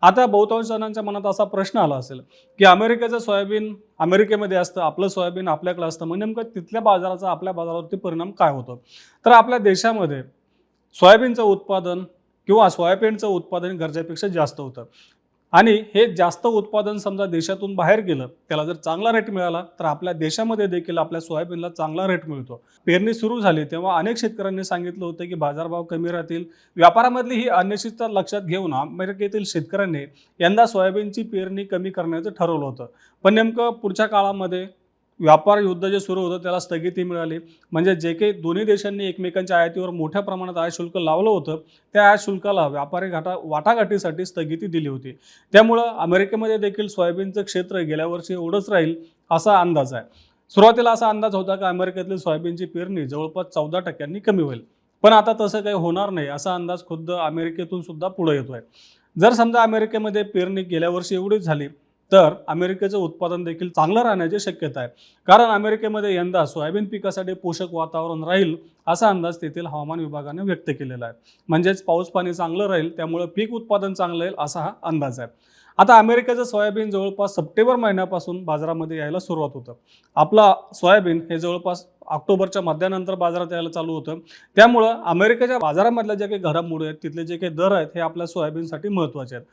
आता बहुतांश जणांच्या मनात असा प्रश्न आला असेल, की अमेरिकेचं सोयाबीन अमेरिकेमध्ये असतं, आपलं सोयाबीन आपल्याकडे असतं. मग नेमकं तिथल्या बाजाराचा आपल्या बाजारावरती परिणाम काय होतो? तर आपल्या देशामध्ये सोयाबीनचं उत्पादन किंवा सोयाबीनचं उत्पादन गरजेपेक्षा जास्त होतं. आणि हे जास्त उत्पादन समजा देशातून बाहेर गेलं, त्याला जर चांगला रेट मिळाला, तर आपल्या देशामध्ये देखील आपल्या सोयाबीनला चांगला रेट मिळतो. पेरणी सुरू झाली तेव्हा अनेक शेतकऱ्यांनी सांगितलं होतं, की बाजारभाव कमी राहतील. व्यापारामधली ही अनिश्चितता लक्षात घेऊन अमेरिकेतील शेतकऱ्यांनी यंदा सोयाबीनची पेरणी कमी करण्याचं ठरवलं होतं. पण नेमकं पुढच्या काळामध्ये व्यापार युद्ध जे सुरू होतं त्याला स्थगिती मिळाली. म्हणजे जे काही दोन्ही देशांनी एकमेकांच्या आयातीवर मोठ्या प्रमाणात आयात शुल्क लावलं होतं, त्या आयात शुल्काला व्यापारी वाटाघाटीसाठी स्थगिती दिली होती. त्यामुळं अमेरिकेमध्ये देखील सोयाबीनचं क्षेत्र गेल्या वर्षी एवढंच राहील असा अंदाज आहे. सुरुवातीला असा अंदाज होता की अमेरिकेतली सोयाबीनची पेरणी जवळपास 14% कमी होईल. पण आता तसं काही होणार नाही असा अंदाज खुद्द अमेरिकेतून सुद्धा पुढे येतोय. जर समजा अमेरिकेमध्ये पेरणी गेल्या वर्षी एवढीच झाली, तर अमेरिकेचं उत्पादन देखील चांगलं राहण्याची शक्यता आहे. कारण अमेरिकेमध्ये यंदा सोयाबीन पिकासाठी पोषक वातावरण राहील असा अंदाज तेथील हवामान विभागाने व्यक्त केलेला आहे. म्हणजेच पाऊस पाणी चांगलं राहील, त्यामुळे पीक उत्पादन चांगलं येईल असा हा अंदाज आहे. आता अमेरिकेचं सोयाबीन जवळपास सप्टेंबर महिन्यापासून बाजारामध्ये यायला सुरुवात होतं. आपला सोयाबीन हे जवळपास ऑक्टोबरच्या मध्यानंतर बाजारात यायला चालू होतं. त्यामुळं अमेरिकेच्या बाजारामधल्या ज्या काही घडामोडी आहेत, तिथले जे काही दर आहेत, हे आपल्या सोयाबीनसाठी महत्त्वाचे आहेत.